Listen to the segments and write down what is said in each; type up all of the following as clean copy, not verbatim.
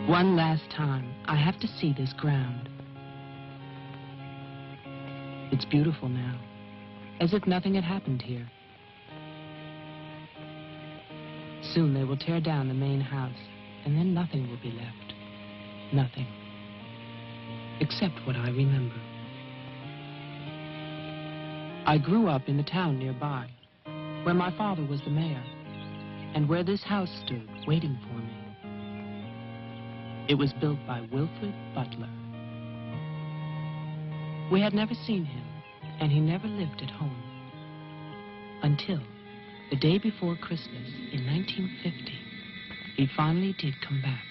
One last time, I have to see this ground. It's beautiful now, as if nothing had happened here. Soon they will tear down the main house, and then nothing will be left. Nothing. Except what I remember. I grew up in the town nearby, where my father was the mayor, and where this house stood, waiting for me. It was built by Wilfred Butler. We had never seen him, and he never lived at home. Until the day before Christmas in 1950, he finally did come back.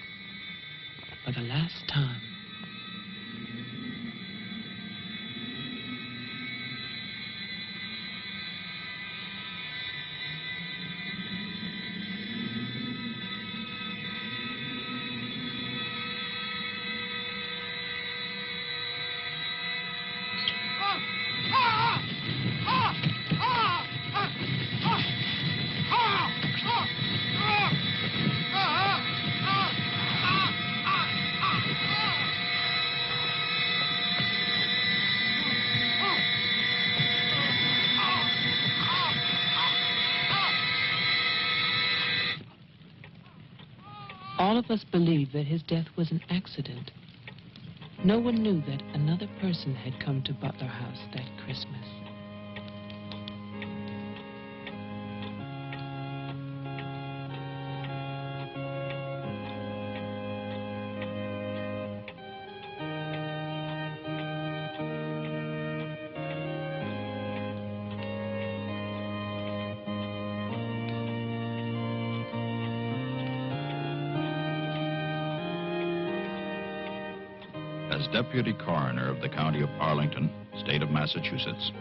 For the last time. All of us believed that his death was an accident. No one knew that another person had come to Butler House that Christmas. As Deputy Coroner of the County of Arlington, State of Massachusetts,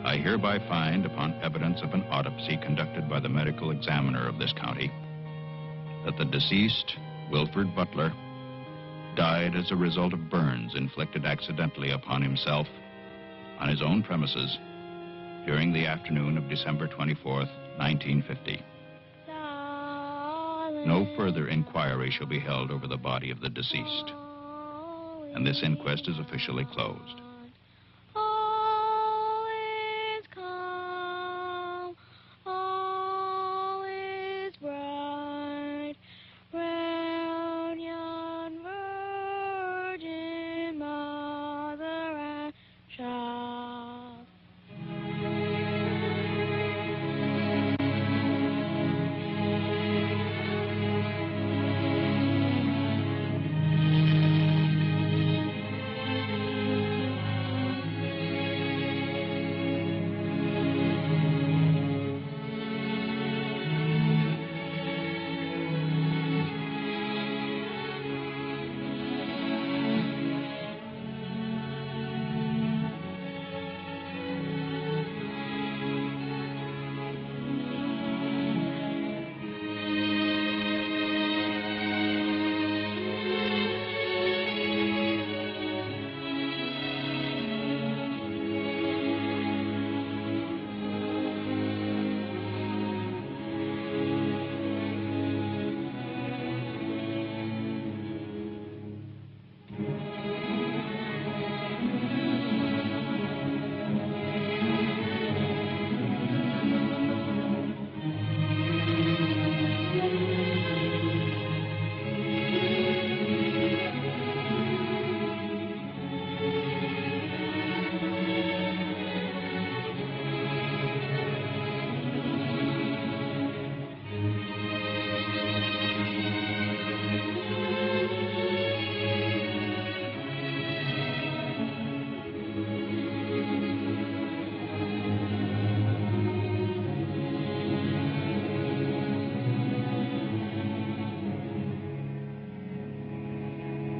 I hereby find, upon evidence of an autopsy conducted by the medical examiner of this county, that the deceased, Wilfred Butler, died as a result of burns inflicted accidentally upon himself on his own premises during the afternoon of December 24th, 1950. No further inquiry shall be held over the body of the deceased, and this inquest is officially closed. All is calm, all is bright, round yon Virgin Mother and Child.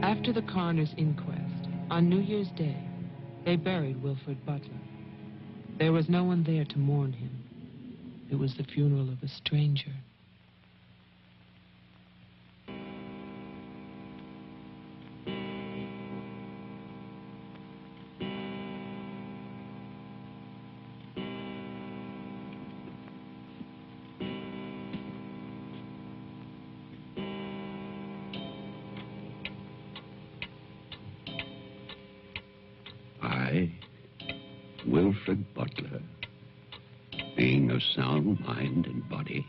After the coroner's inquest, on New Year's Day, they buried Wilfred Butler. There was no one there to mourn him. It was the funeral of a stranger. Wilfred Butler, being of sound mind and body,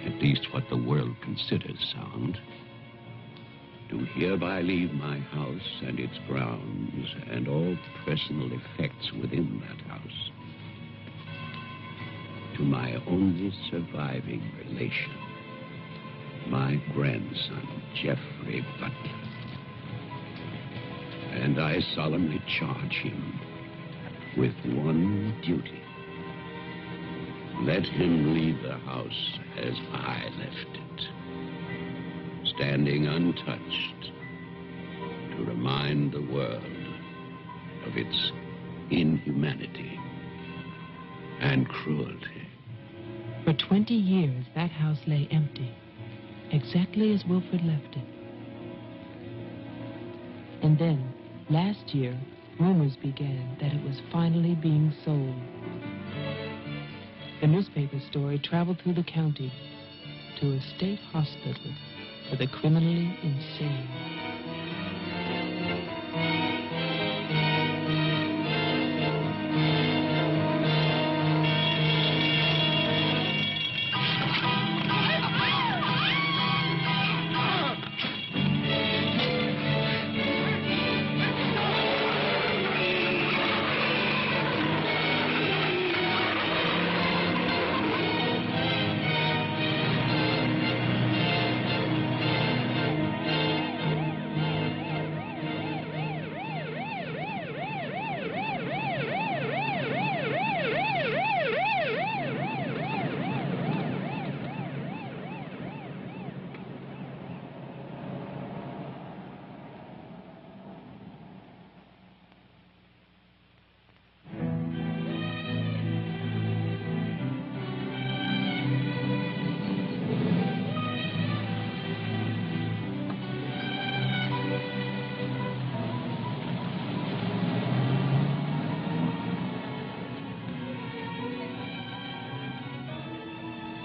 at least what the world considers sound, do hereby leave my house and its grounds and all personal effects within that house to my only surviving relation, my grandson, Geoffrey Butler. And I solemnly charge him with one duty. Let him leave the house as I left it, standing untouched to remind the world of its inhumanity and cruelty. For 20 years, that house lay empty, exactly as Wilfred left it. And then, last year, rumors began that it was finally being sold. The newspaper story traveled through the county to a state hospital for the criminally insane.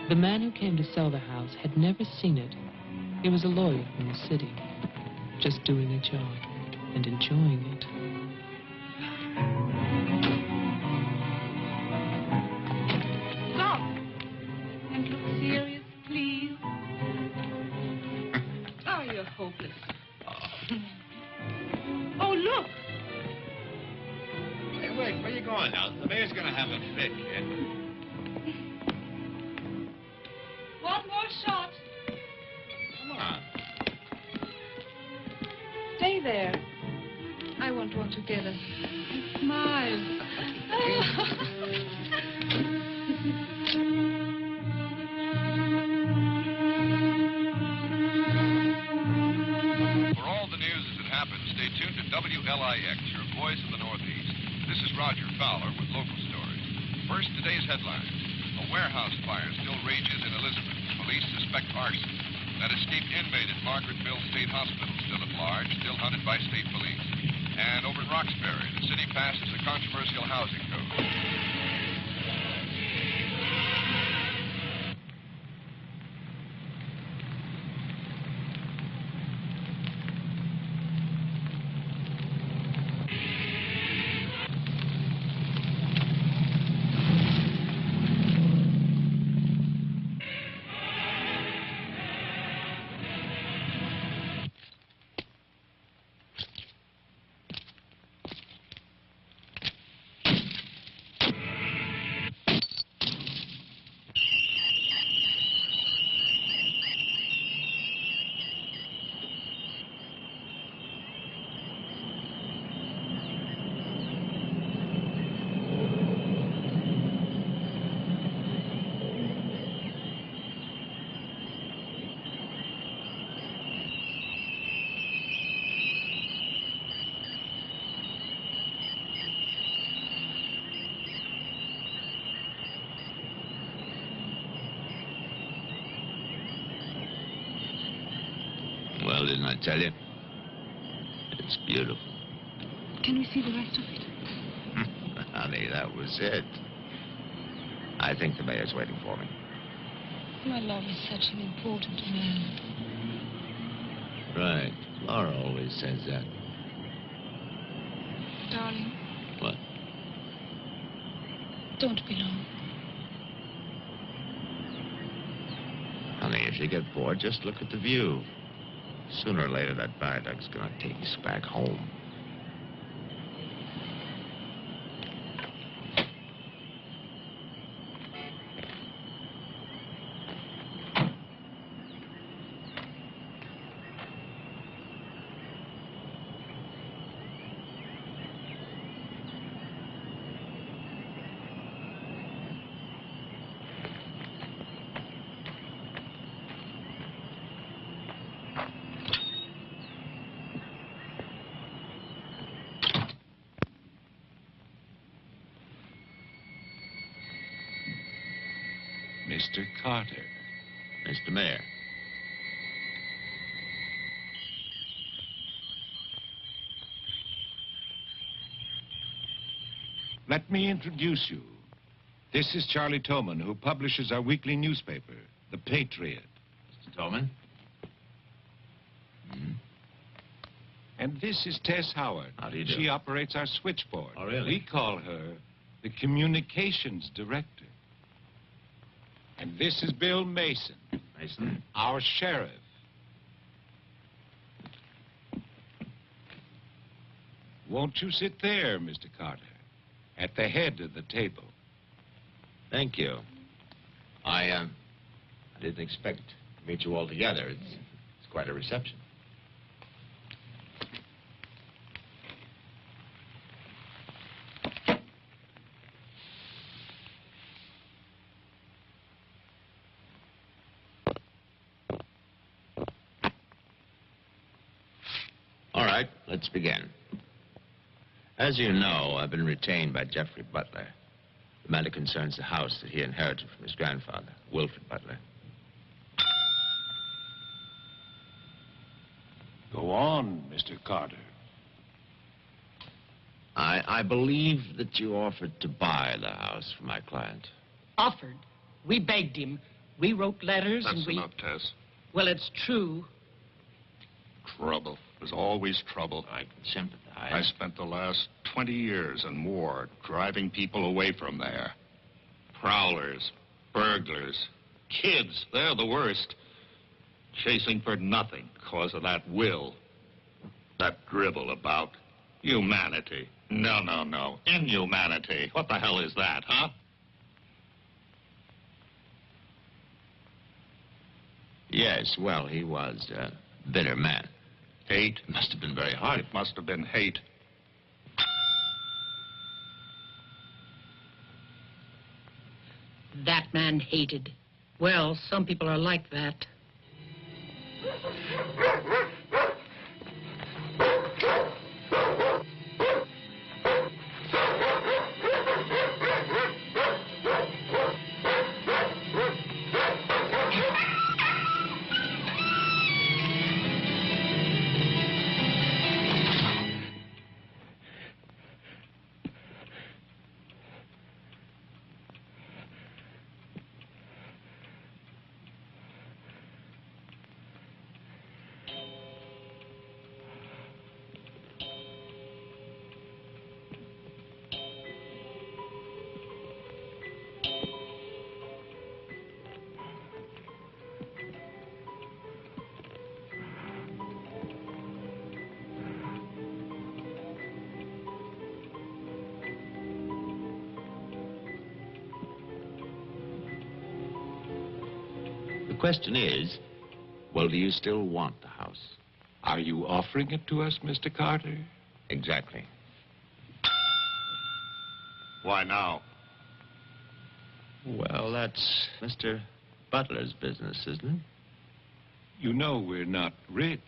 The man who came to sell the house had never seen it. He was a lawyer from the city, just doing a job and enjoying it. Stop! And look serious, please. Oh, you're hopeless. Oh, look! Hey, wait, where you going now? The mayor's gonna have a fit, kid. One more shot. Come on. Stay there. I want one together. And smile. For all the news as it happens, stay tuned to WLIX, your voice of the Northeast. This is Roger Fowler with local stories. First, today's headlines. A warehouse fire still rages in Elizabeth. Police suspect arson. That escaped inmate at Margaretville State Hospital still at large, still hunted by state police. And over in Roxbury, the city passes a controversial housing code. Well, didn't I tell you? It's beautiful. Can we see the rest of it? Honey, that was it. I think the mayor's waiting for me. My love is such an important man. Right. Laura always says that. Darling, What? Don't be long. Honey, if you get bored, just look at the view. Sooner or later, that viaduct's gonna take us back home. Mr. Carter. Mr. Mayor. Let me introduce you. This is Charlie Toman, who publishes our weekly newspaper, The Patriot. Mr. Tolman? And this is Tess Howard. How do you do? She operates our switchboard. Oh, really? We call her the communications director. And this is Bill Mason, Mason? our sheriff. Won't you sit there, Mr. Carter, at the head of the table? Thank you. I didn't expect to meet you all together. It's quite a reception. All right, let's begin. As you know, I've been retained by Jeffrey Butler. The matter concerns the house that he inherited from his grandfather, Wilfred Butler. Go on, Mr. Carter. I believe that you offered to buy the house for my client. Offered. We begged him. We wrote letters That's and we... enough, Tess. Well, it's true. Trouble. There's always trouble. I can sympathize. I spent the last 20 years and more driving people away from there. Prowlers, burglars, kids, they're the worst. Chasing for nothing because of that will. That dribble about humanity. No, no, no. Inhumanity. What the hell is that, huh? Yes, well, he was a bitter man. Hate. It must have been very hard. It must have been hate. That man hated. Well, some people are like that. The question is, well, do you still want the house? Are you offering it to us, Mr. Carter? Exactly. Why now? Well, that's Mr. Butler's business, isn't it? You know we're not rich.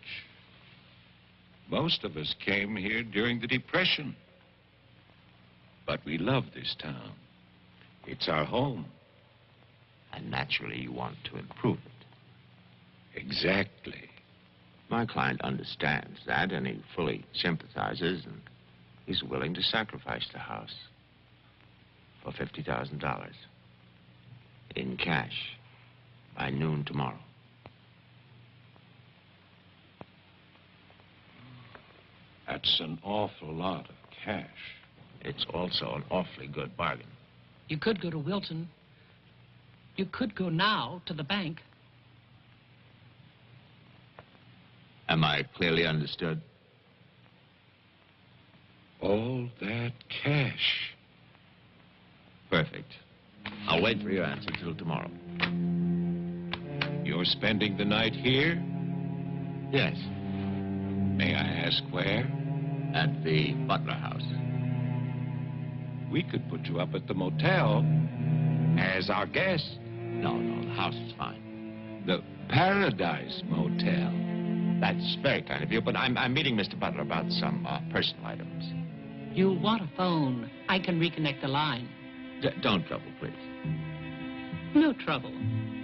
Most of us came here during the Depression. But we love this town. It's our home. And naturally, you want to improve it. Exactly. My client understands that, and he fully sympathizes, and he's willing to sacrifice the house for $50,000 in cash by noon tomorrow. That's an awful lot of cash. It's also an awfully good bargain. You could go to Wilton. You could go now to the bank. Am I clearly understood? All that cash. Perfect. I'll wait for your answer till tomorrow. You're spending the night here? Yes, May I ask where? at the Butler House. We could put you up at the motel as our guest. No, the house is fine. The Paradise Motel. That's very kind of you, but I'm meeting Mr. Butler about some personal items. You'll want a phone. I can reconnect the line. Don't trouble, please. No trouble.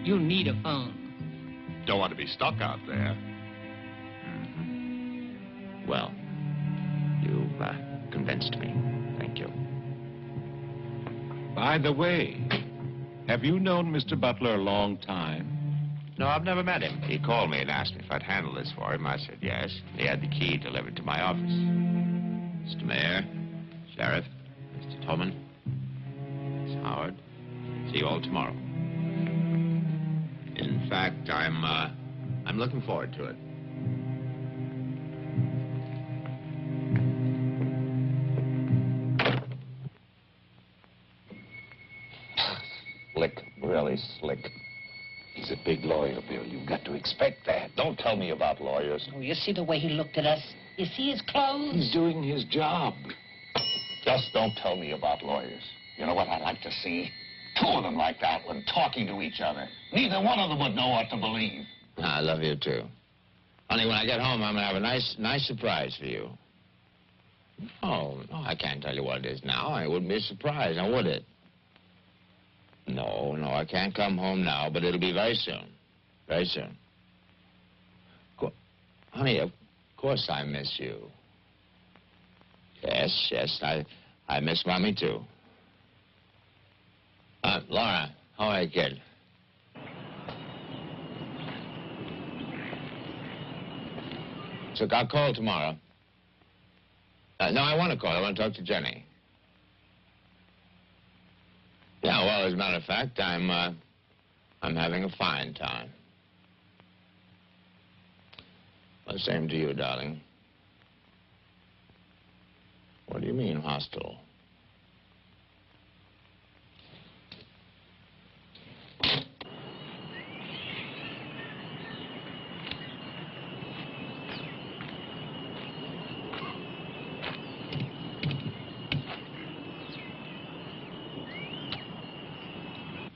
You'll need a phone. Don't want to be stuck out there. Well, you've convinced me. Thank you. By the way, have you known Mr. Butler a long time? No, I've never met him. He called me and asked me if I'd handle this for him. I said yes. He had the key delivered to my office. Mr. Mayor, Sheriff, Mr. Tolman, Miss Howard, see you all tomorrow. In fact, I'm looking forward to it. Slick, really slick. He's a big lawyer, Bill. You've got to expect that. Don't tell me about lawyers. Oh, you see the way he looked at us? You see his clothes? He's doing his job. Just don't tell me about lawyers. You know what I'd like to see? Two of them like that one talking to each other. Neither one of them would know what to believe. I love you, too. Honey, when I get home, I'm going to have a nice surprise for you. Oh, no, I can't tell you what it is now. It wouldn't be a surprise, now would it? No, I can't come home now, but it'll be very soon. Very soon. Honey, of course I miss you. Yes, I miss Mommy, too. Laura, how are you, kid? So I'll call tomorrow. No, I want to call. I want to talk to Jenny. Yeah, well, as a matter of fact, I'm having a fine time. Well, same to you, darling. What do you mean, hostile?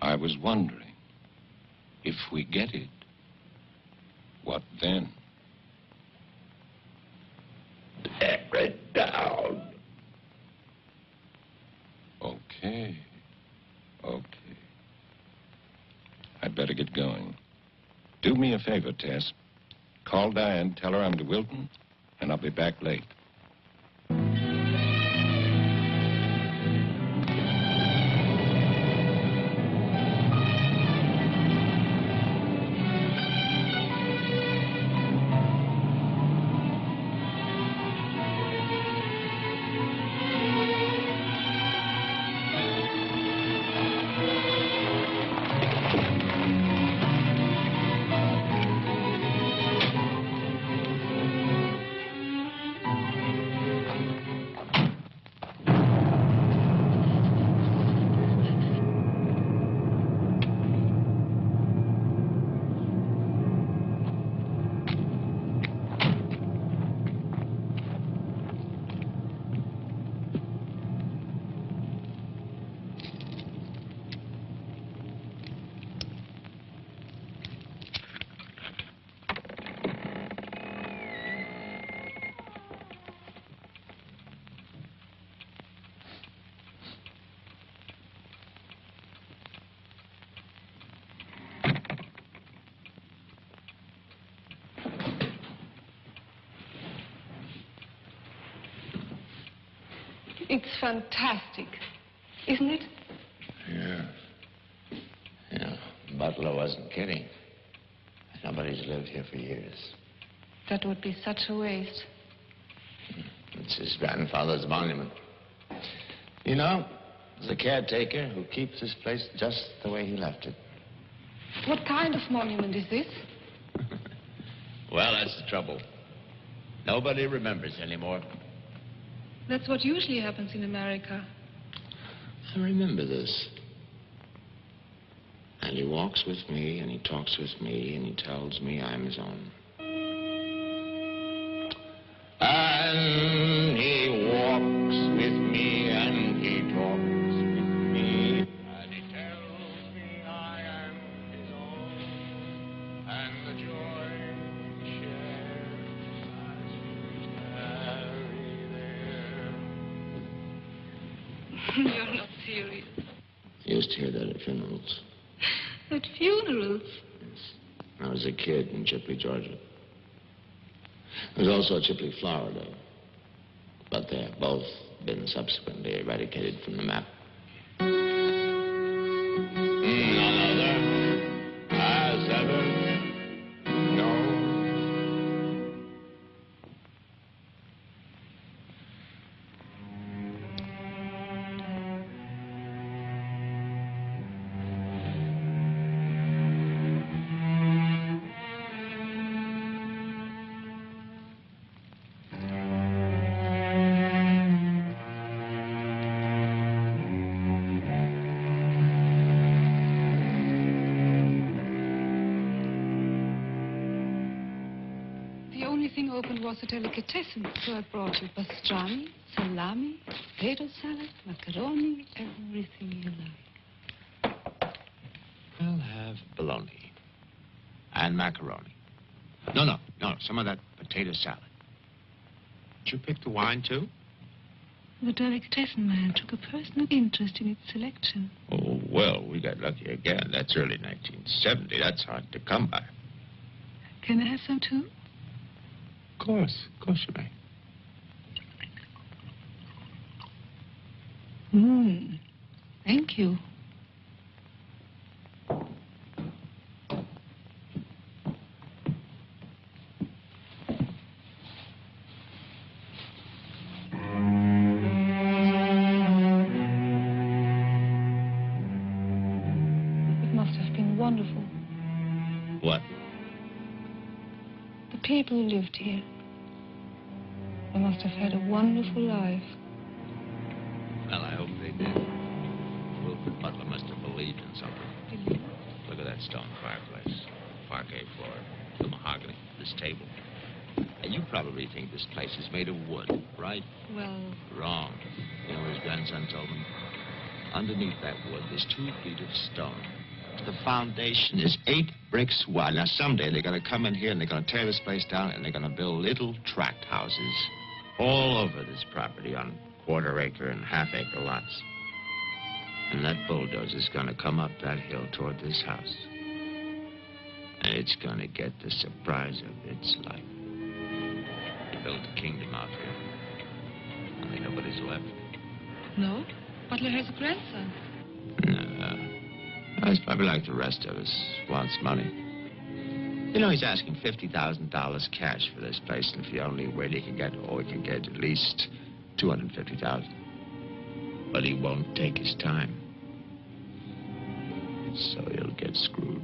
I was wondering, if we get it, what then? Tear it down. Okay. I'd better get going. Do me a favor, Tess. Call Diane, tell her I'm to Wilton, and I'll be back late. It's fantastic, isn't it? Yeah. Butler wasn't kidding. Nobody's lived here for years. That would be such a waste. It's his grandfather's monument. You know, There's a caretaker who keeps this place just the way he left it. What kind of monument is this? Well, that's the trouble. Nobody remembers anymore. That's what usually happens in America. I remember this. And he walks with me, and he talks with me, and he tells me I'm his own. And he walks with me, and he talks with me, and he tells me I am his own. And the joy we share carry there. You're not serious. I used to hear that at funerals. At funerals? Yes. I was a kid in Chipley, Georgia. There's also Chipley, Florida. But they have both been subsequently eradicated from the map. None other has ever known. Was a delicatessen, so I brought you pastrami, salami, potato salad, macaroni, everything you like. I'll have bologna and macaroni. No, some of that potato salad. Did you pick the wine, too? The delicatessen man took a personal interest in its selection. Oh, well, we got lucky again. That's early 1970. That's hard to come by. Can I have some, too? Of course you may. Thank you. It must have been wonderful. What? The people who lived here. They must have had a wonderful life. Well, I hope they did. Wilfred Butler must have believed in something. Look at that stone fireplace, parquet floor, the mahogany, this table. And you probably think this place is made of wood, right? Well... Wrong. You know what his grandson told me? Underneath that wood, there's 2 feet of stone. The foundation is 8 bricks wide. Now, someday they're going to come in here and they're going to tear this place down and they're going to build little tract houses all over this property on quarter-acre and half-acre lots. And that bulldozer's going to come up that hill toward this house. And it's going to get the surprise of its life. They built a kingdom out here. Only nobody's left. No? Butler has a grandson. No. He's probably like the rest of us. Wants money. You know, he's asking $50,000 cash for this place, and if he only wait, he can get at least $250,000. But he won't take his time. So he'll get screwed.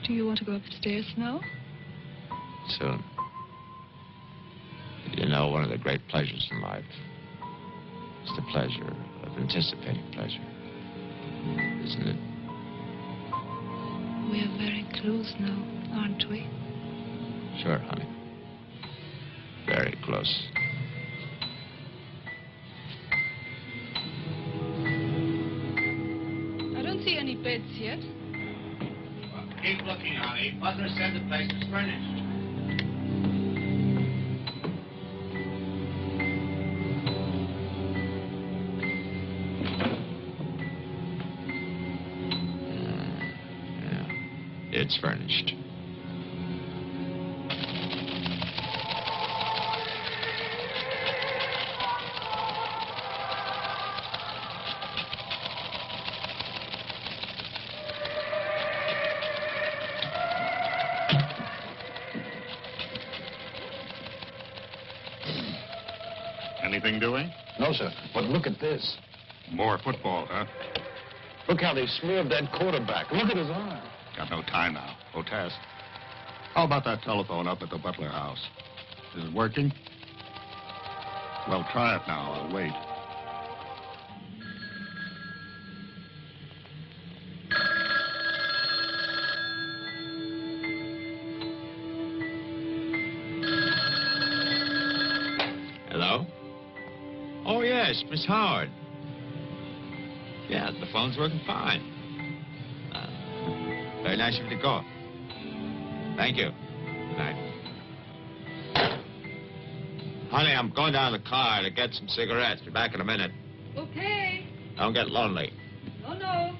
Do you want to go upstairs now? Soon. You know, one of the great pleasures in life is the pleasure of anticipating pleasure. Isn't it? We are very close now, aren't we? Sure, honey. Very close. I don't see any beds yet. Well, keep looking, honey. Butler said the place was furnished. It's furnished. anything doing? No, sir. But look at this. More football, huh? Look how they smeared that quarterback. Look at his arm. Got no time now. No test. How about that telephone up at the Butler house? Is it working? Well, try it now. I'll wait. Hello? Oh, yes, Miss Howard. Yeah, the phone's working fine. Very nice of you to call. Thank you. Good night. Honey, I'm going down to the car to get some cigarettes. Be back in a minute. Okay. Don't get lonely. No, no.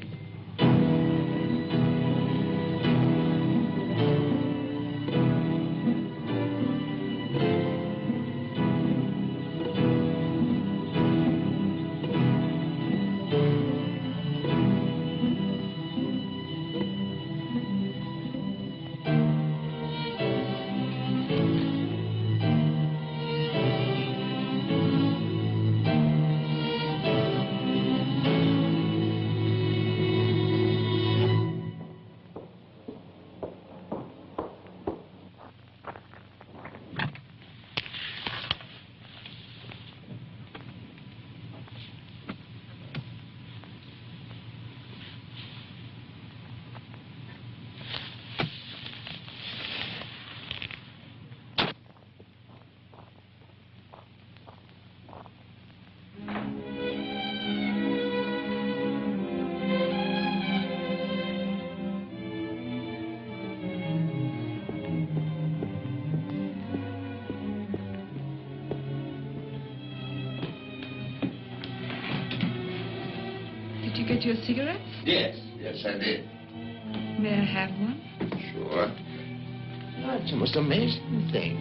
Did you get your cigarettes? Yes, I did. May I have one? Sure. No, it's the most amazing thing.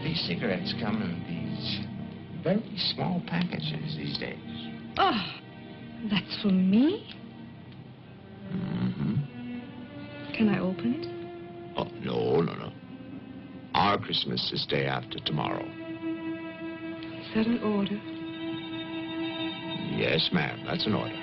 These cigarettes come in these very small packages these days. Oh, that's for me? Mm-hmm. Can I open it? Oh, no. Our Christmas is day after tomorrow. Is that an order? Yes, ma'am. That's an order.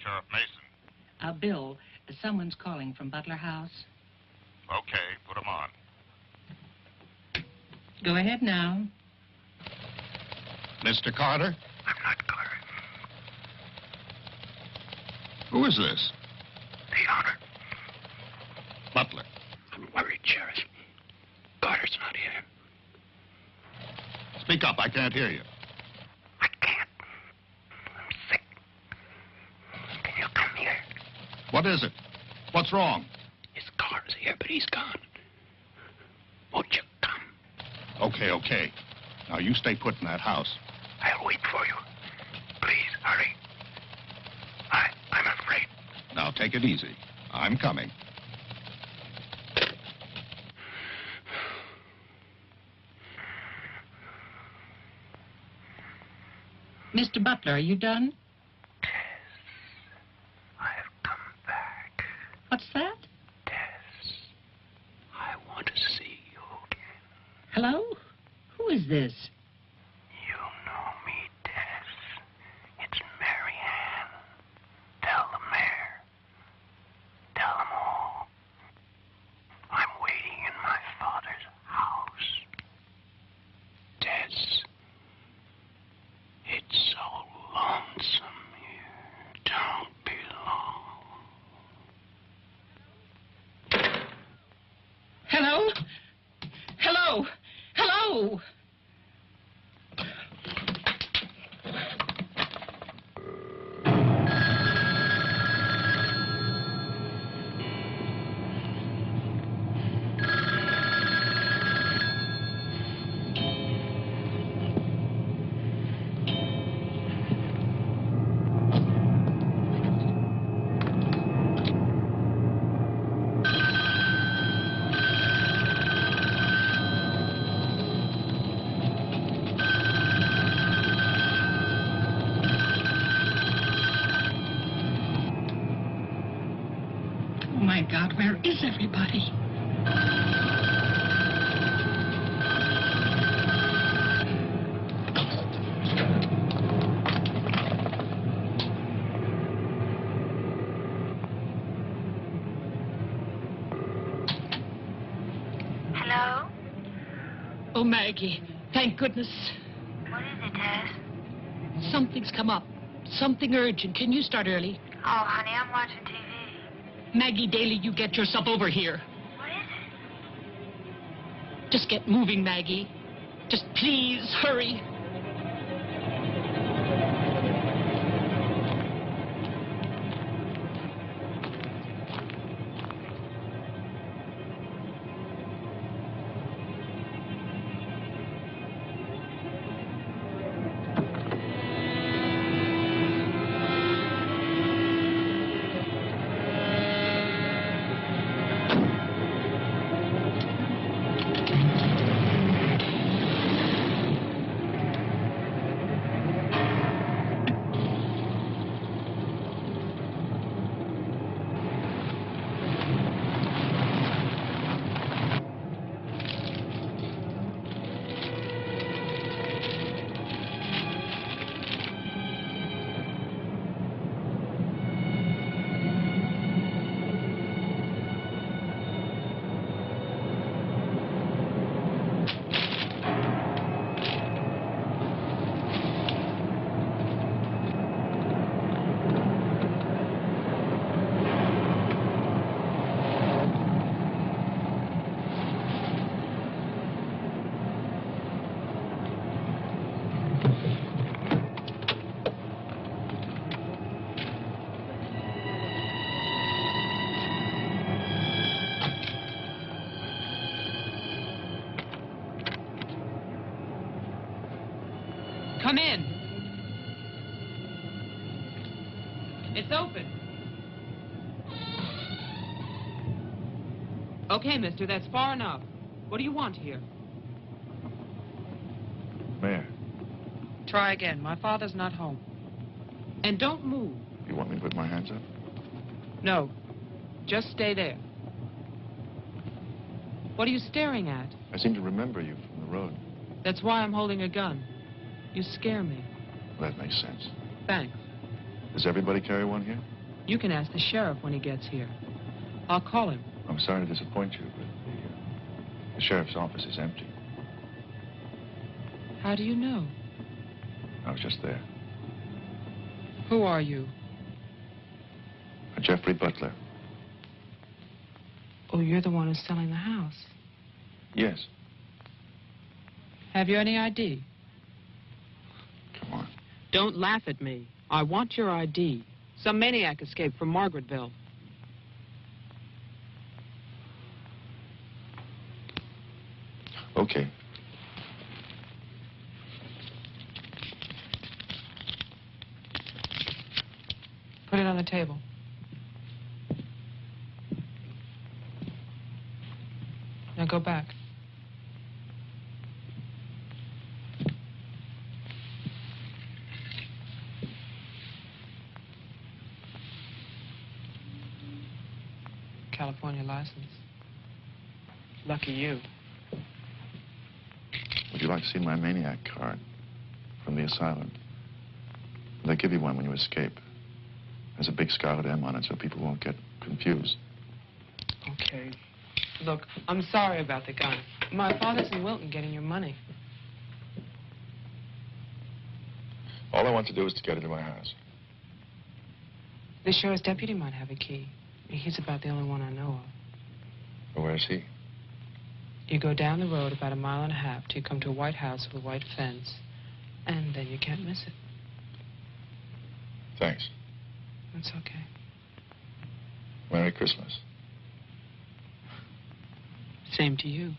Sheriff Mason. Bill, someone's calling from Butler House. Okay, put him on. Go ahead now. Mr. Carter? I'm not Carter. Who is this? The owner. Butler. I'm worried, Sheriff. Carter's not here. Speak up, I can't hear you. I can't. I'm sick. Can you come here? What is it? What's wrong? His car's here, but he's gone. Won't you come? Okay. Now, you stay put in that house. I'll wait for you. Please, hurry. I'm afraid. Now, take it easy. I'm coming. Mr. Butler, are you done? Tess, I've come back. What's that? Tess, I want to see you again. Hello? Who is this? You know me, Tess. It's Mary Ann. Tell the mayor. Tell them all. I'm waiting in my father's house. Tess, it's so lonesome here. Don't be long. Hello? Hello? Hello? Oh, my God, where is everybody? Hello? Oh, Maggie, thank goodness. What is it, Tess? Something's come up. Something urgent. Can you start early? Oh, honey, I'm watching TV. Maggie Daly, you get yourself over here. What is it? Just get moving, Maggie. Just please hurry. Come in. It's open. Okay, mister, that's far enough. What do you want here? Mayor, Try again. My father's not home. And don't move. you want me to put my hands up? No. Just stay there. What are you staring at? I seem to remember you from the road. That's why I'm holding a gun. You scare me. Well, that makes sense. Thanks. Does everybody carry one here? You can ask the sheriff when he gets here. I'll call him. I'm sorry to disappoint you, but the sheriff's office is empty. How do you know? I was just there. Who are you? A Jeffrey Butler. Oh, you're the one who's selling the house. Yes. Have you any ID? Come on. Don't laugh at me. I want your ID. Some maniac escaped from Margaretville. Okay. Put it on the table. Now go back. California license. Lucky you. Would you like to see my maniac card from the asylum? They give you one when you escape. There's a big scarlet M on it so people won't get confused. Okay. Look, I'm sorry about the gun. My father's in Wilton getting your money. All I want to do is to get into my house. The sheriff's deputy might have a key. He's about the only one I know of. Well, where is he? You go down the road about 1.5 miles till you come to a white house with a white fence, and then you can't miss it. Thanks. That's okay. Merry Christmas. Same to you.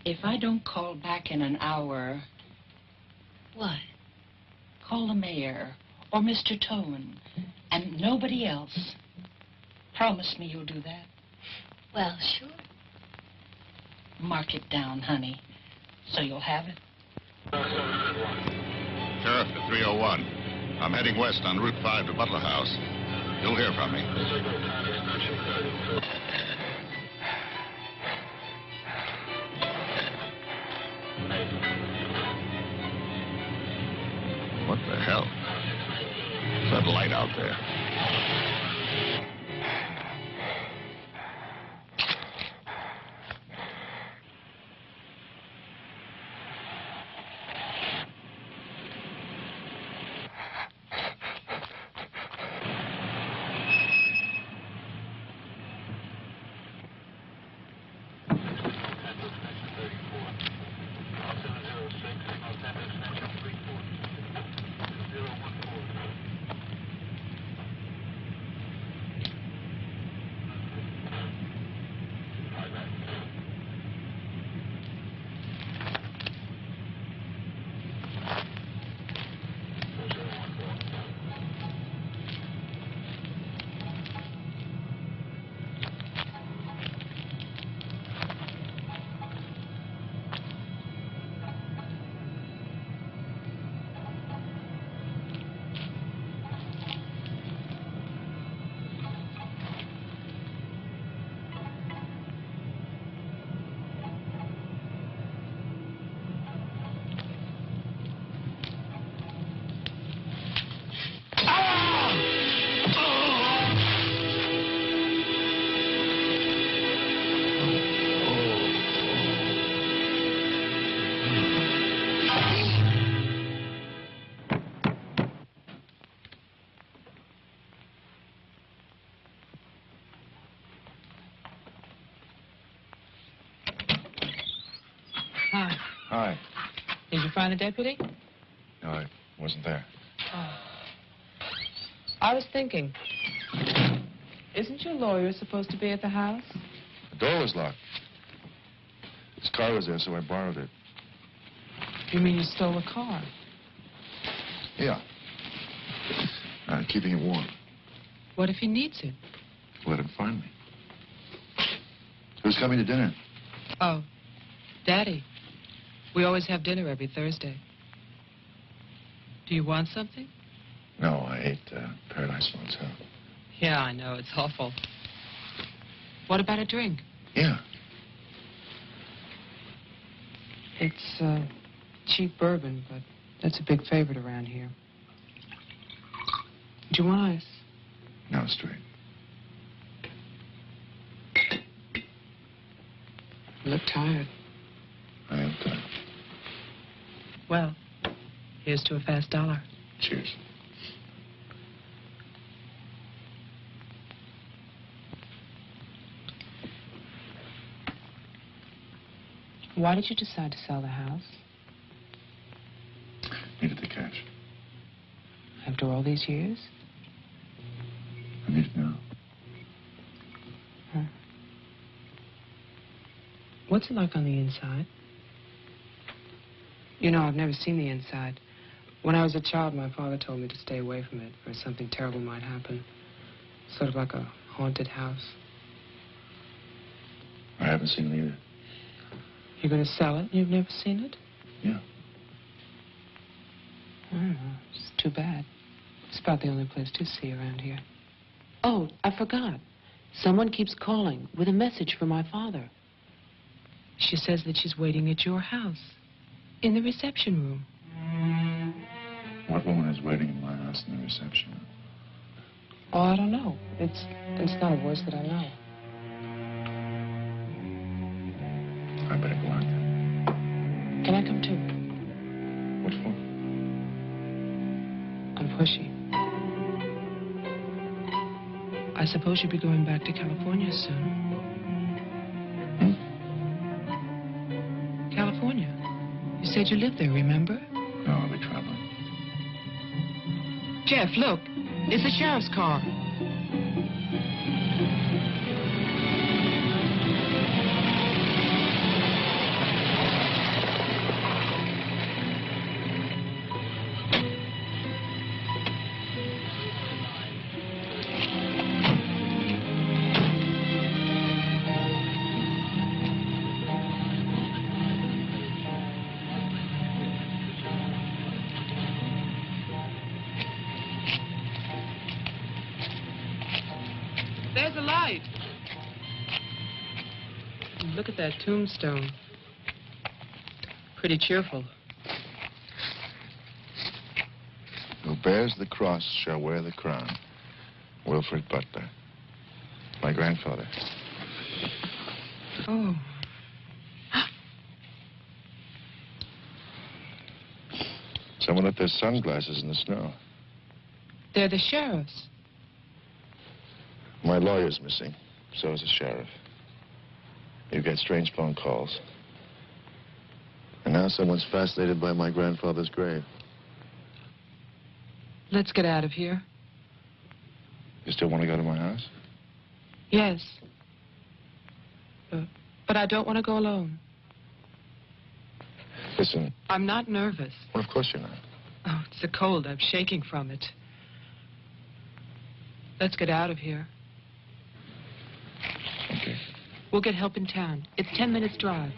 If I don't call back in an hour... What? Call the mayor or Mr. Tone and nobody else. Promise me you'll do that. Well, sure. Mark it down, honey, so you'll have it. Sheriff at 301. I'm heading west on Route 5 to Butler House. You'll hear from me. What the hell? What's that light out there? Hi. Hi. Did you find the deputy? No, I wasn't there. Oh. I was thinking, isn't your lawyer supposed to be at the house? The door was locked. His car was there, so I borrowed it. You mean you stole a car? Yeah. Keeping it warm. What if he needs it? Let him find me. Who's coming to dinner? Oh, Daddy. We always have dinner every Thursday. Do you want something? No, I ate Paradise Motel. Yeah, I know. It's awful. What about a drink? Yeah. It's Cheap bourbon, but that's a big favorite around here. Do you want ice? No, straight. You look tired. I am tired. Well, here's to a fast dollar. Cheers. Why did you decide to sell the house? Needed the cash. After all these years? I need it now. Huh. What's it like on the inside? You know, I've never seen the inside. When I was a child, my father told me to stay away from it, or something terrible might happen. Sort of like a haunted house. I haven't seen it either. You're going to sell it? You've never seen it? Yeah. Oh, it's too bad. It's about the only place to see around here. Oh, I forgot. Someone keeps calling with a message for my father. She says that she's waiting at your house, in the reception room. What woman is waiting in my house in the reception room? Oh, I don't know. It's not a voice that I know. I better go out there. Can I come too? What for? I'm pushy. I suppose you'll be going back to California soon. California? You said you lived there, remember? No, I'll be traveling. Jeff, look. It's the sheriff's car. There's a light. Look at that tombstone. Pretty cheerful. Who bears the cross shall wear the crown. Wilfred Butler. My grandfather. Oh. Someone left their sunglasses in the snow. They're the sheriff's. My lawyer's missing. So is the sheriff. You get strange phone calls. And now someone's fascinated by my grandfather's grave. Let's get out of here. You still want to go to my house? Yes. But I don't want to go alone. Listen. I'm not nervous. Well, of course you're not. Oh, it's the cold. I'm shaking from it. Let's get out of here. Okay. We'll get help in town. It's 10 minutes' drive.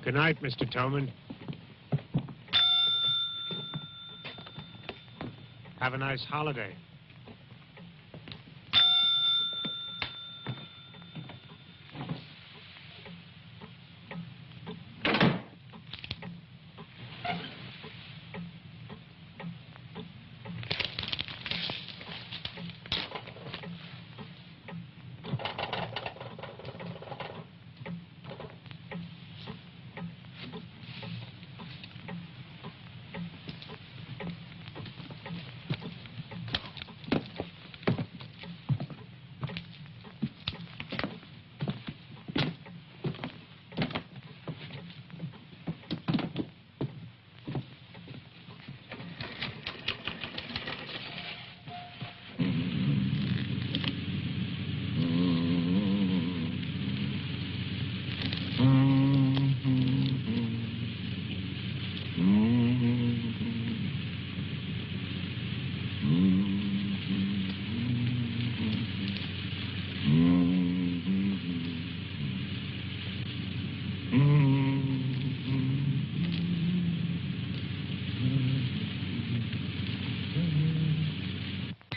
Good night, Mr. Tillman. Have a nice holiday.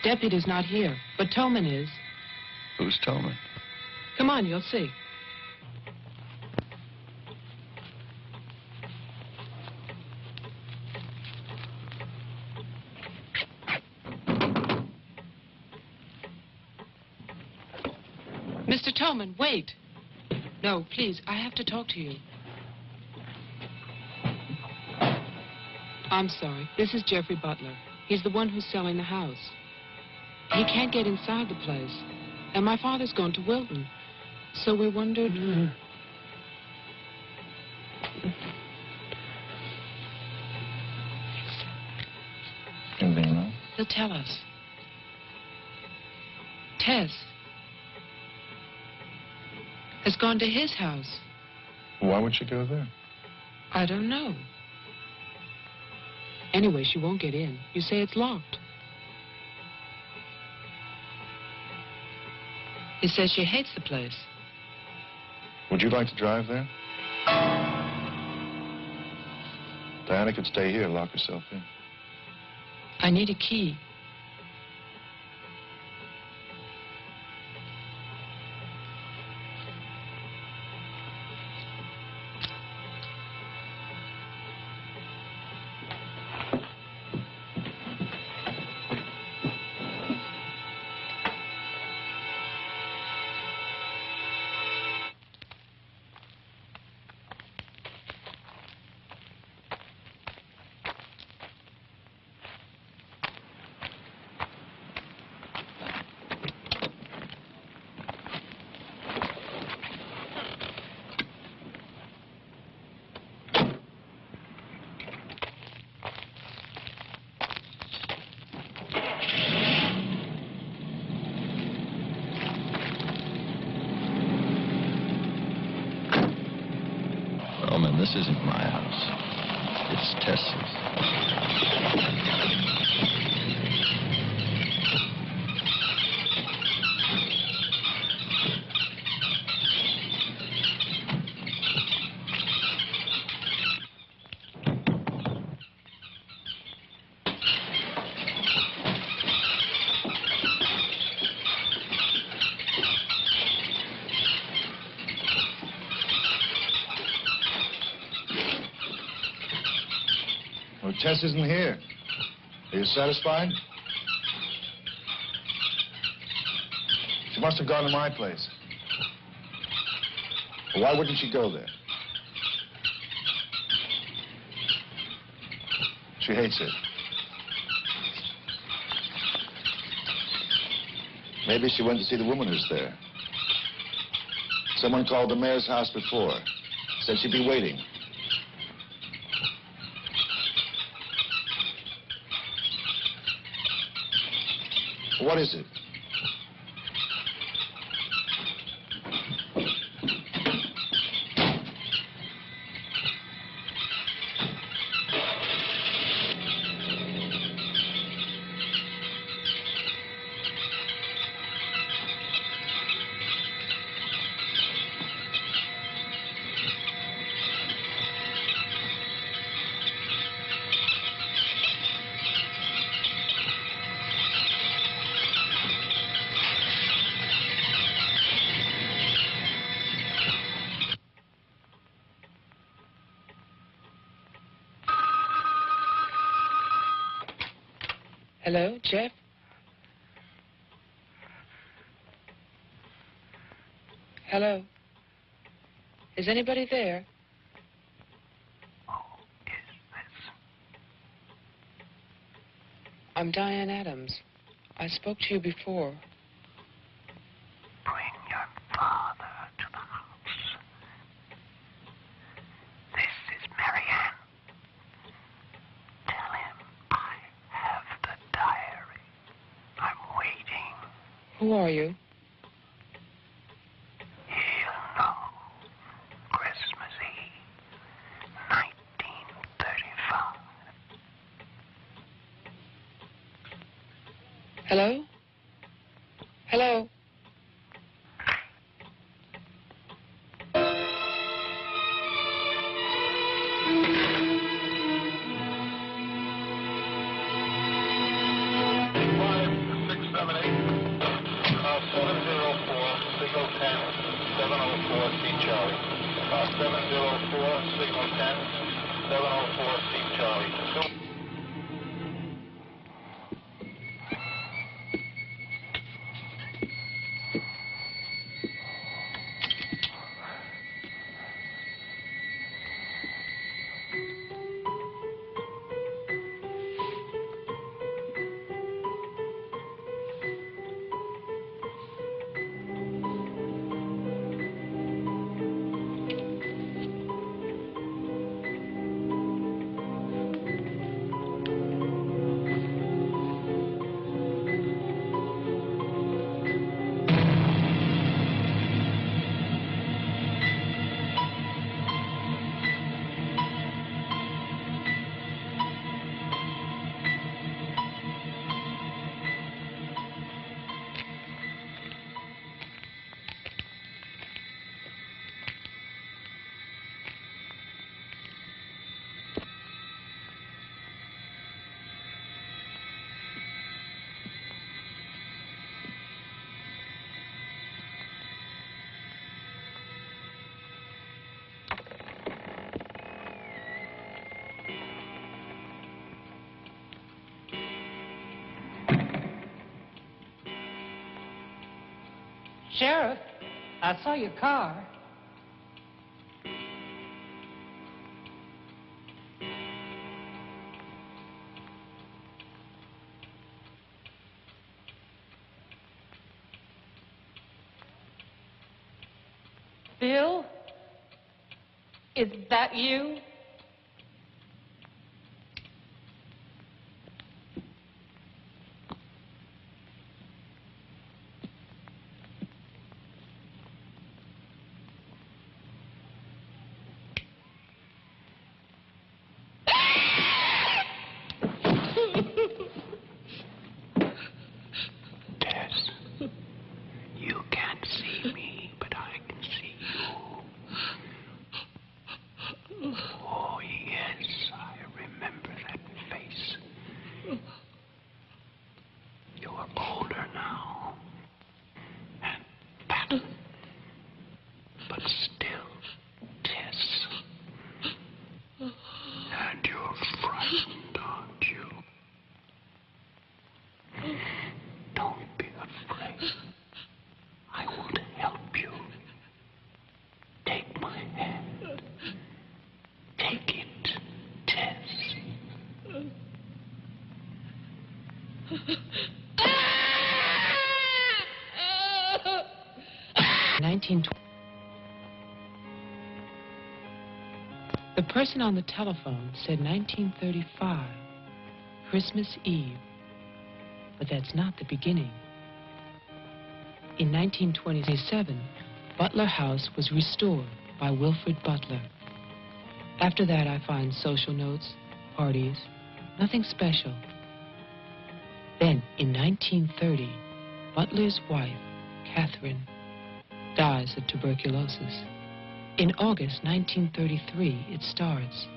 Deputy's not here, but Tolman is. Who's Tolman? Come on, you'll see. Mr. Tolman, wait. No, please, I have to talk to you. I'm sorry. This is Jeffrey Butler. He's the one who's selling the house. He can't get inside the place. And my father's gone to Wilton. So we wondered... Anything wrong? He'll tell us. Tess has gone to his house. Why would she go there? I don't know. Anyway, she won't get in. You say it's locked. He says she hates the place. Would you like to drive there? Diana could stay here, lock herself in. I need a key. Oh, man, this isn't my house. It's Tess's. Well, Tess isn't here. Are you satisfied? She must have gone to my place. Well, why wouldn't she go there? She hates it. Maybe she went to see the woman who's there. Someone called the mayor's house before. Said she'd be waiting. What is it? Hello, Jeff? Hello? Is anybody there? Who is this? I'm Diane Adams. I spoke to you before. Bring your father to the house. This is Marianne. Tell him I have the diary. I'm waiting. Who are you? He'll know. Christmas Eve, 1935. Hello? Hello? Five, 6 terminate. 704, signal 10, 704, C Charlie. 704, signal 10, 704, C Charlie. Sheriff, I saw your car. Bill? Is that you? Tess, you can't see me, but I can see you. Oh, yes, I remember that face. You're older now, and fat, but still, Tess. And you're frightened, aren't you? Don't be afraid. I want to help you. Take my hand. Take it, Tess. 1920. The person on the telephone said 1935, Christmas Eve. But that's not the beginning. In 1927, Butler House was restored by Wilfred Butler. After that, I find social notes, parties, nothing special. Then, in 1930, Butler's wife, Catherine, dies of tuberculosis. In August 1933, it starts.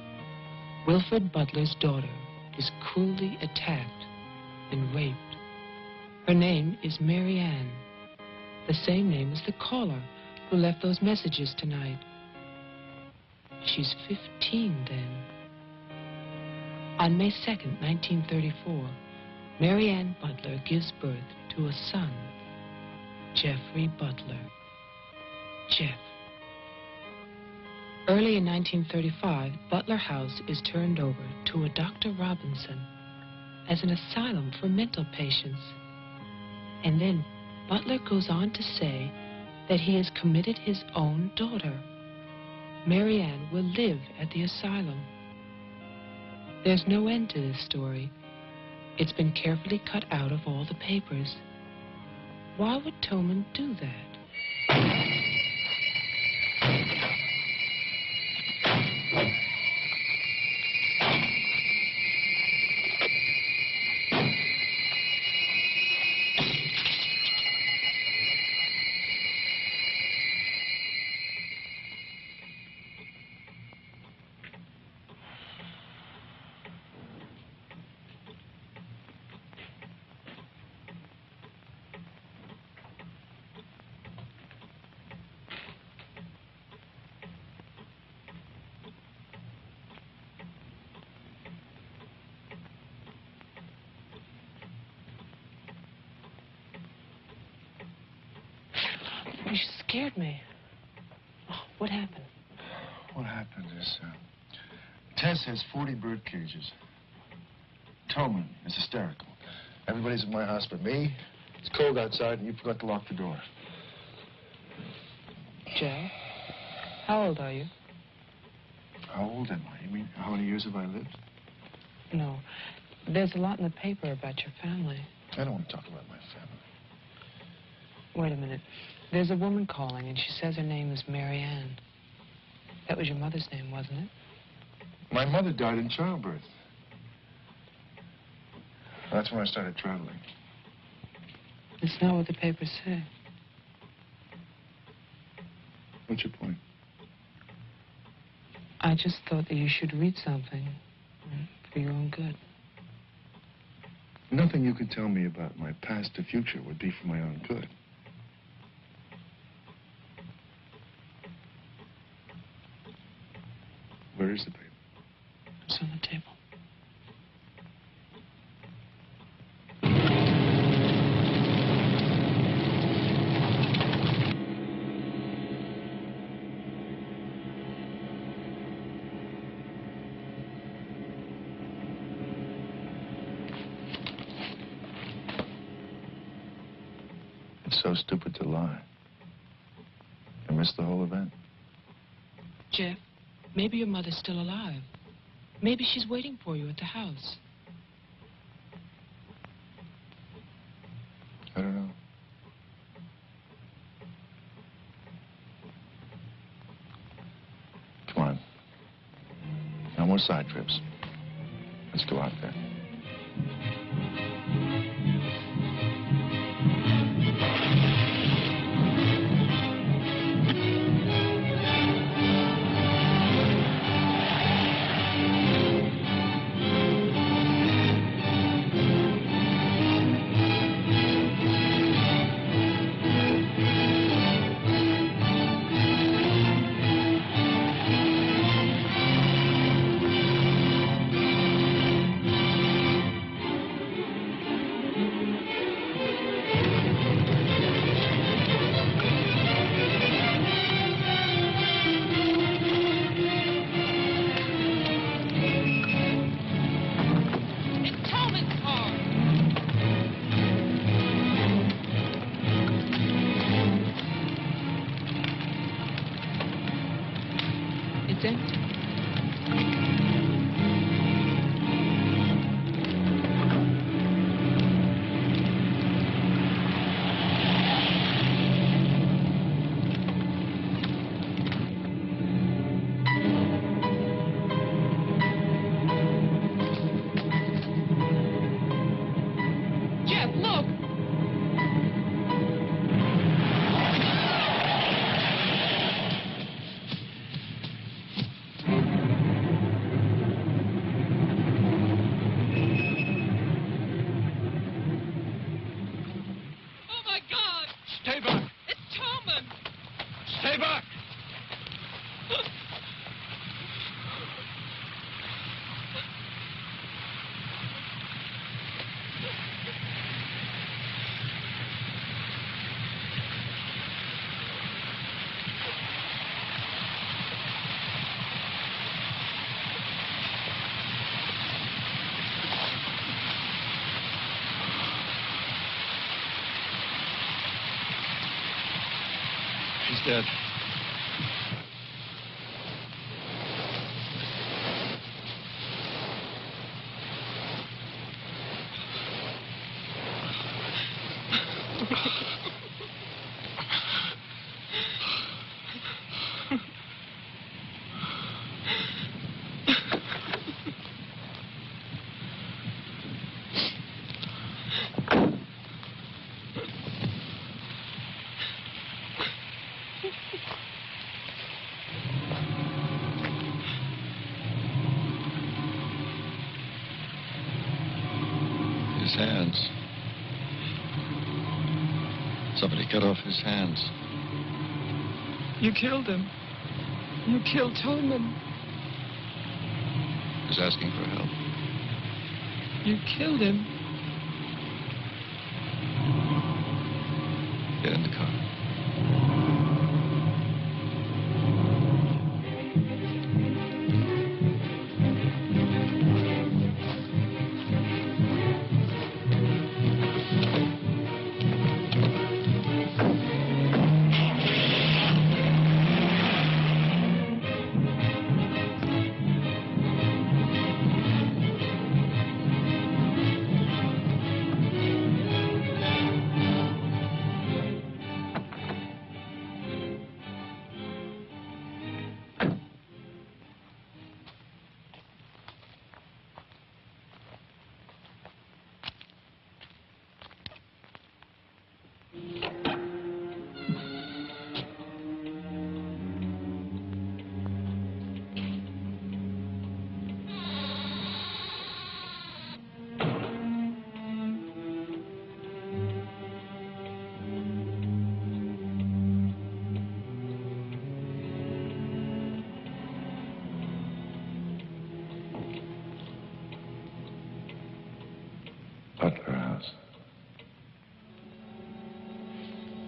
Wilfred Butler's daughter is cruelly attacked and raped. Her name is Mary Ann, the same name as the caller who left those messages tonight. She's 15 then. On May 2nd, 1934, Mary Ann Butler gives birth to a son, Jeffrey Butler. Jeff. Early in 1935, Butler House is turned over to a Dr. Robinson as an asylum for mental patients. And then Butler goes on to say that he has committed his own daughter. Mary Ann will live at the asylum. There's no end to this story. It's been carefully cut out of all the papers. Why would Toman do that? You scared me. Oh, what happened? What happened is, Tess has 40 bird cages. Tolman is hysterical. Everybody's at my house but me. It's cold outside, and you forgot to lock the door. Joe, how old are you? How old am I? You mean, how many years have I lived? No. There's a lot in the paper about your family. I don't want to talk about my family. Wait a minute. There's a woman calling, and she says her name is Mary Ann. That was your mother's name, wasn't it? My mother died in childbirth. That's when I started traveling. It's not what the papers say. What's your point? I just thought that you should read something for your own good. Nothing you could tell me about my past or future would be for my own good. Where is the paper? It's on the table. It's so stupid to lie. I missed the whole event. Jeff, maybe your mother's still alive. Maybe she's waiting for you at the house. I don't know. Come on. No more side trips. Let's go out there. It's empty. Jeff, look! Stay back! It's Tolman! Stay back! He's dead. His hands. Somebody cut off his hands. You killed him. You killed Tolman. He's asking for help. You killed him. Get in the car.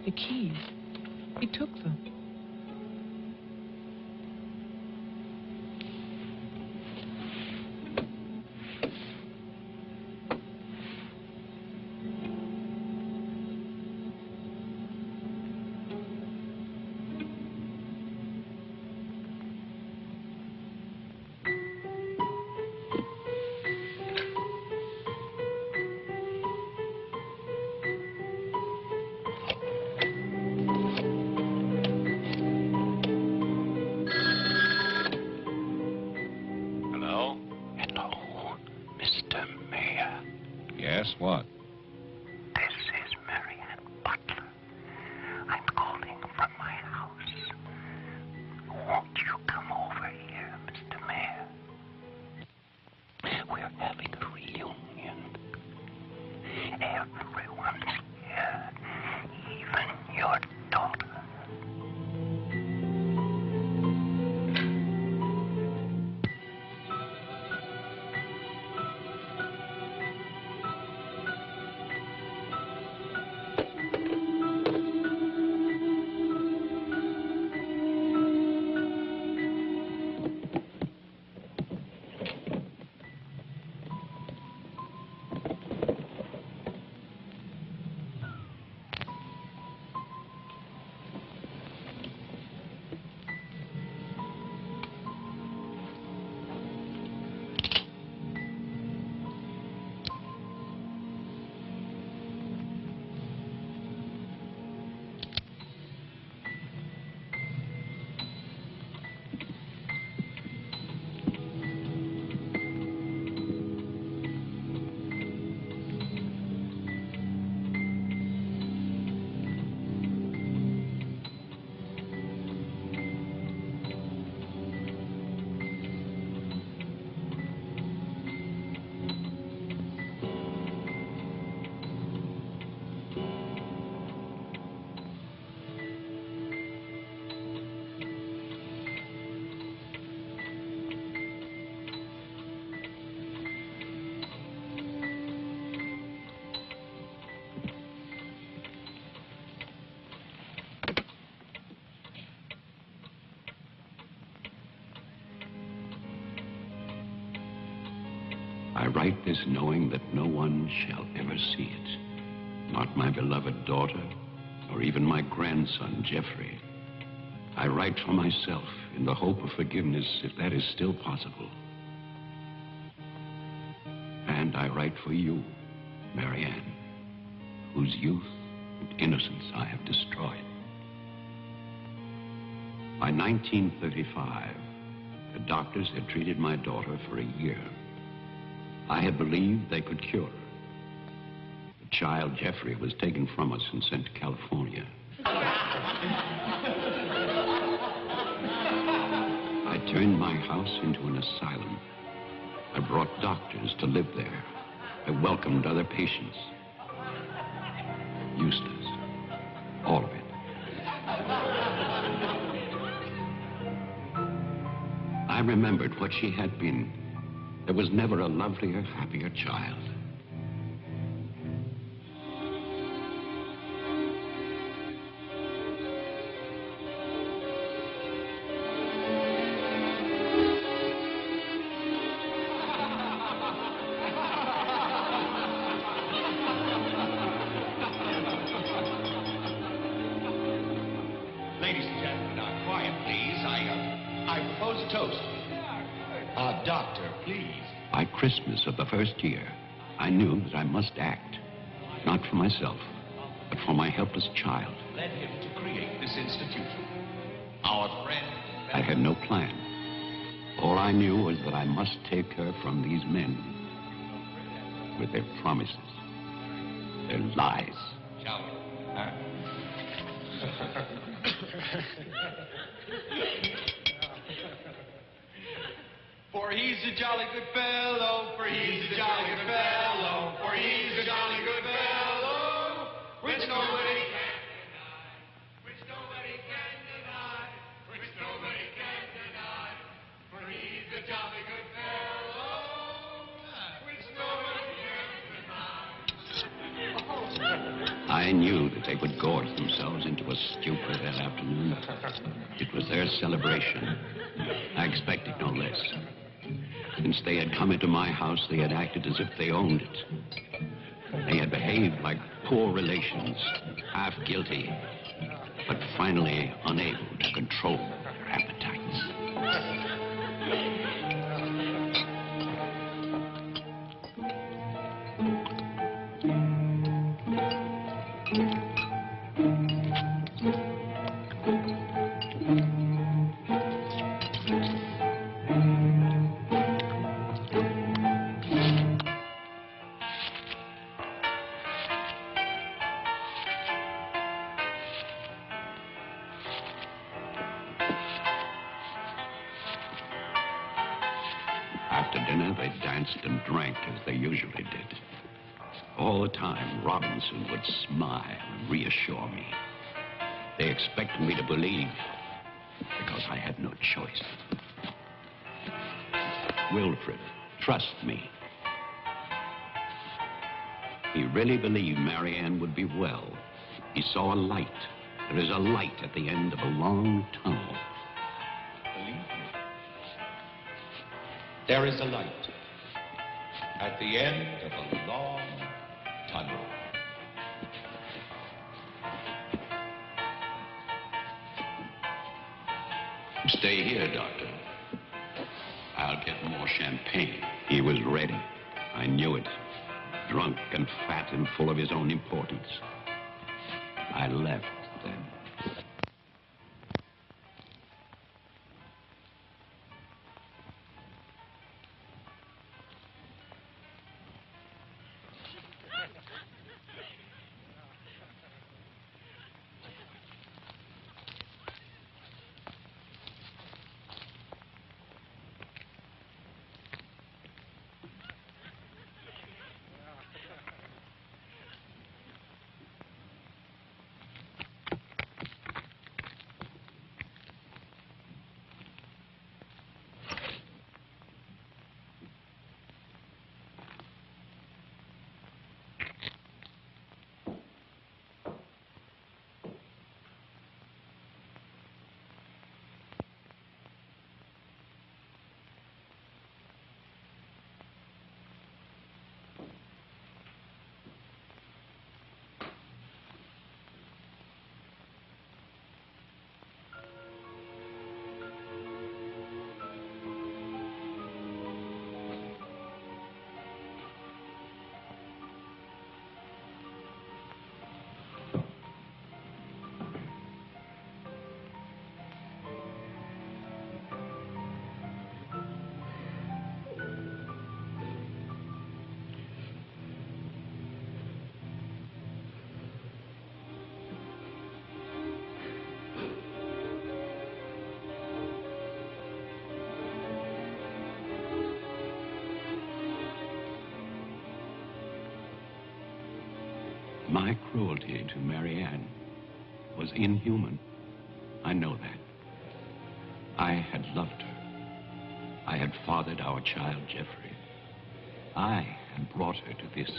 The keys. He took them. Yes, what? This is Marianne Butler. I'm calling from my house. Won't you come over here, Mr. Mayor? We're having a reunion. Everyone's here, even your daughter. I write this knowing that no one shall ever see it. Not my beloved daughter, or even my grandson, Jeffrey. I write for myself in the hope of forgiveness, if that is still possible. And I write for you, Marianne, whose youth and innocence I have destroyed. By 1935, the doctors had treated my daughter for a year. I had believed they could cure her. The child, Jeffrey, was taken from us and sent to California. I turned my house into an asylum. I brought doctors to live there. I welcomed other patients. Useless. All of it. I remembered what she had been. There was never a lovelier, happier child. Ladies and gentlemen, quiet, please. I propose a toast. Doctor, please. By Christmas of the first year, I knew that I must act, not for myself, but for my helpless child. Led him to create this institution. Our friend... I had no plan. All I knew was that I must take her from these men with their promises, their lies. Shall we? For he's a jolly good fellow, for he's a jolly good fellow, for he's a jolly good fellow, which nobody can deny, which nobody can deny, which nobody can deny, for he's a jolly good fellow, which nobody can deny. I I knew that they would gorge themselves into a stupor that afternoon. It was their celebration. I expected no less. Since they had come into my house, they had acted as if they owned it. They had behaved like poor relations, half guilty, but finally unable to control their appetites. After dinner, they danced and drank as they usually did. All the time, Robinson would smile and reassure me. They expected me to believe, because I had no choice. Wilfred, trust me. He really believed Marianne would be well. He saw a light. There is a light at the end of a long tunnel. Believe me. There is a light at the end of a long tunnel. Stay here, Doctor. I'll get more champagne. He was ready. I knew it. Drunk and fat and full of his own importance. I left then. My cruelty to Marianne was inhuman. I know that. I had loved her. I had fathered our child, Jeffrey. I had brought her to this.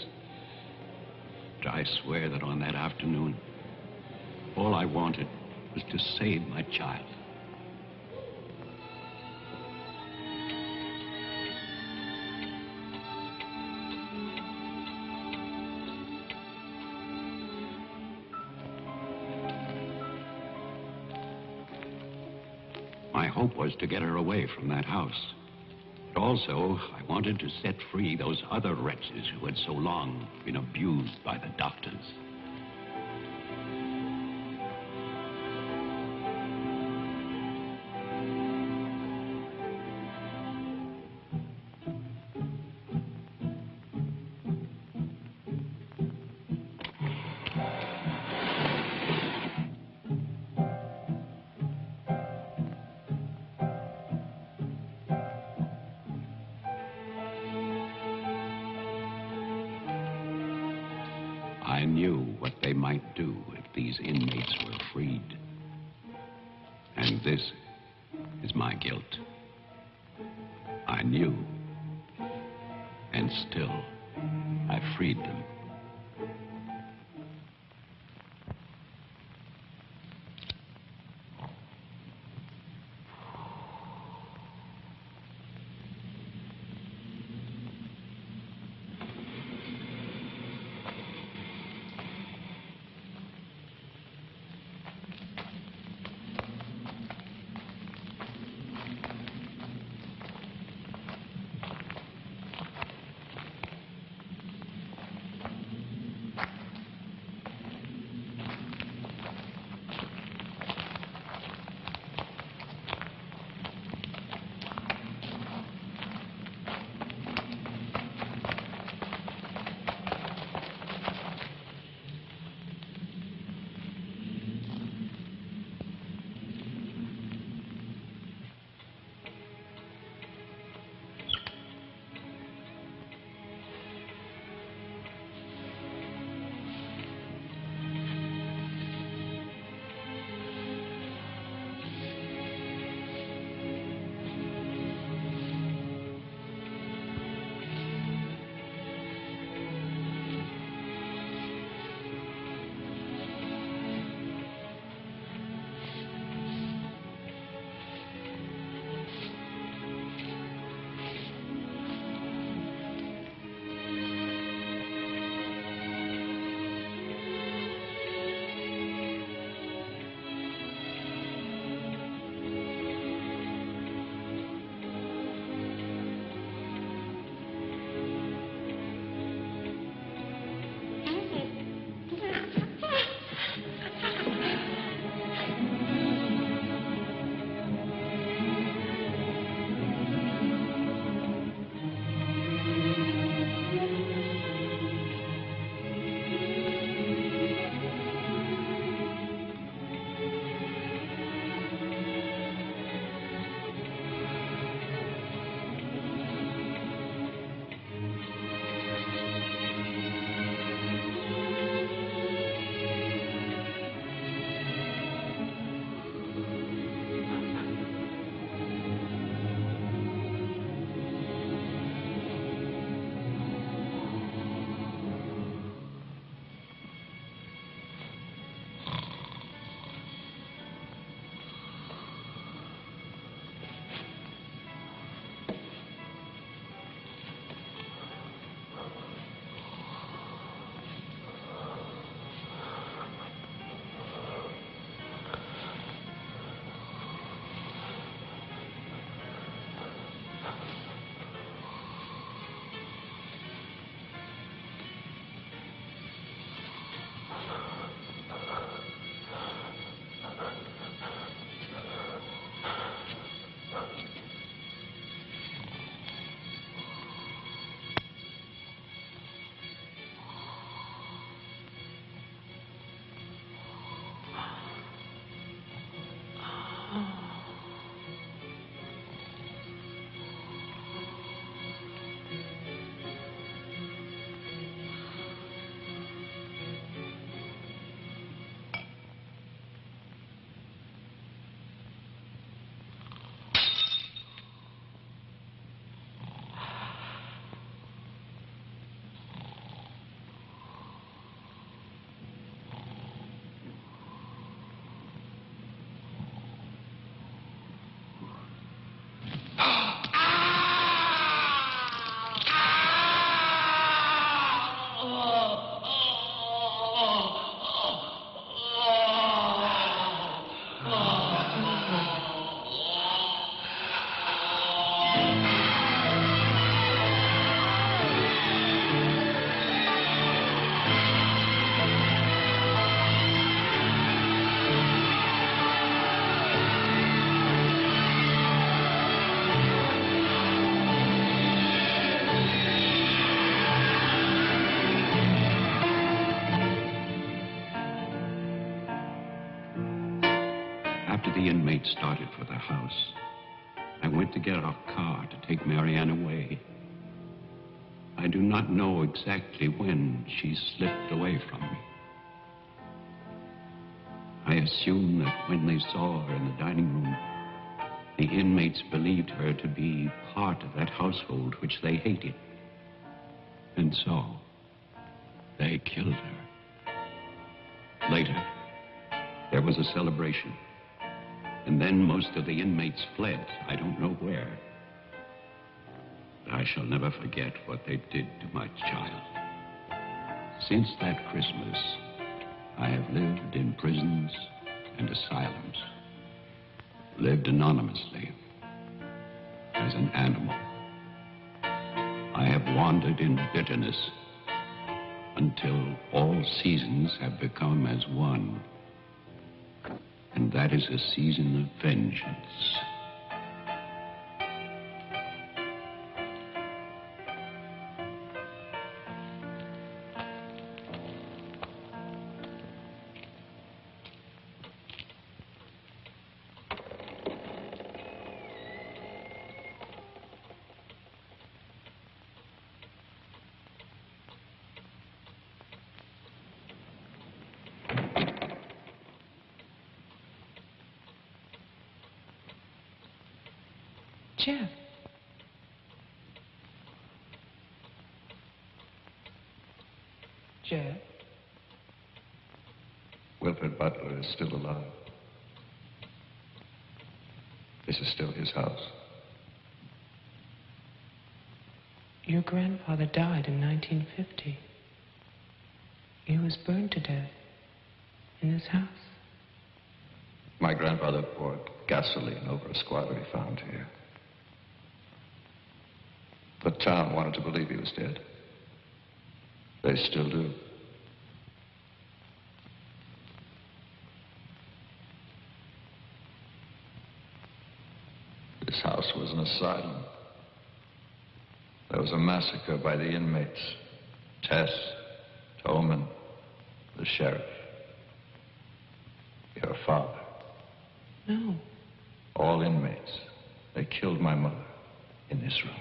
But I swear that on that afternoon, all I wanted was to save my child. My hope was to get her away from that house. But also, I wanted to set free those other wretches who had so long been abused by the doctors. I knew what they might do if these inmates were freed. And this is my guilt. I knew. And still, I freed them. After the inmates started for the house, I went to get our car to take Marianne away. I do not know exactly when she slipped away from me. I assume that when they saw her in the dining room, the inmates believed her to be part of that household which they hated. And so, they killed her. Later, there was a celebration. And then most of the inmates fled. I don't know where. But I shall never forget what they did to my child. Since that Christmas, I have lived in prisons and asylums. Lived anonymously, as an animal. I have wandered in bitterness until all seasons have become as one. And that is a season of vengeance. Jeff. Jeff. Wilfred Butler is still alive. This is still his house. Your grandfather died in 1950. He was burned to death in his house. My grandfather poured gasoline over a squatter he found here. The town wanted to believe he was dead. They still do. This house was an asylum. There was a massacre by the inmates. Tess, Tolman, the sheriff. Your father. No. All inmates. They killed my mother in this room.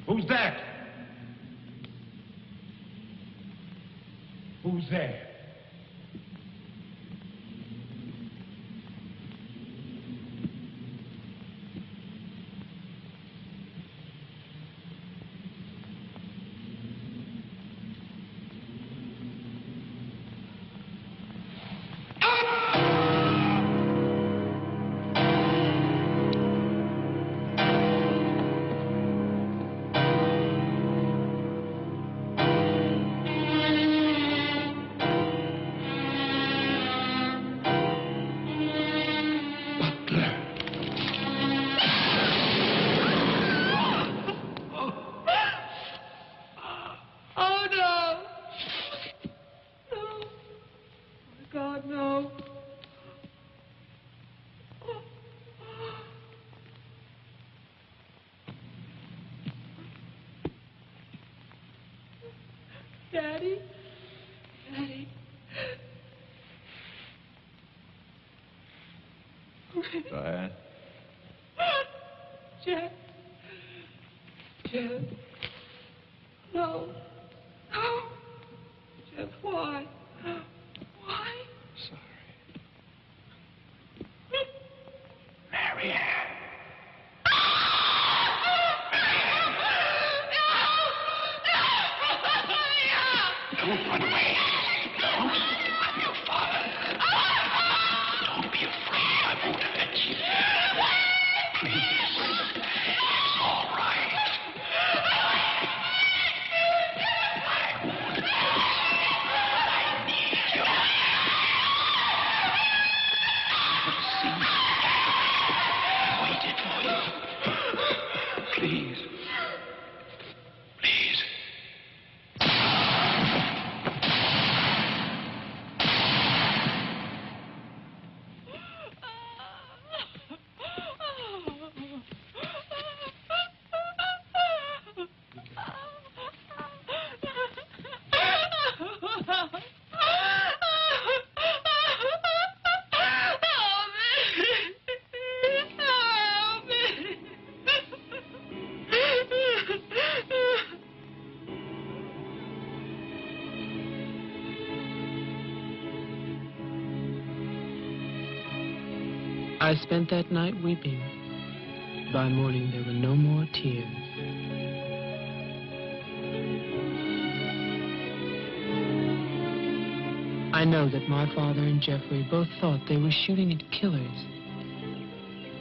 Who's that? Who's there? Daddy? Daddy? Diane? Jeff? Jeff? No. No. Jeff, why? Why? Sorry. Marianne. Don't run away. No, I'm your father. Don't be afraid. I won't hurt you. Please. It's all right. I spent that night weeping. By morning, there were no more tears. I know that my father and Jeffrey both thought they were shooting at killers,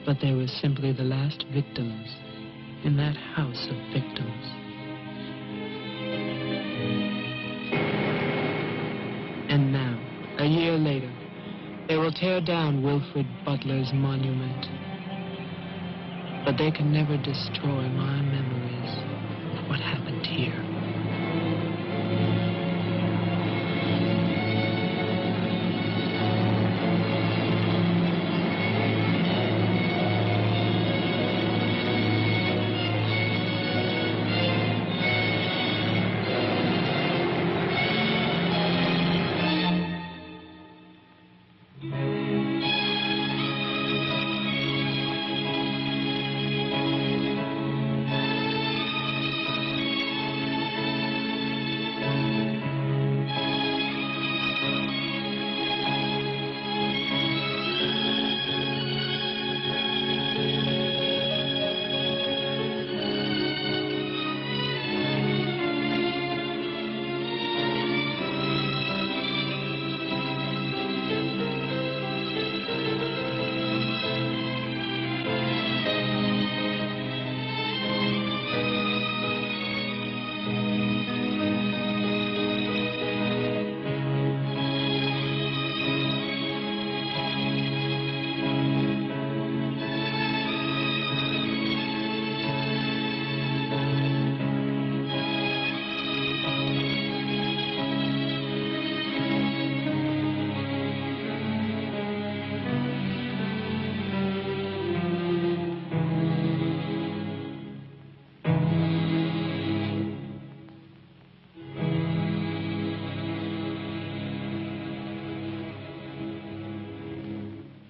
but they were simply the last victims in that house of victims. And now, a year later, they will tear down Wilfred Butler's monument. But they can never destroy my memories of what happened here.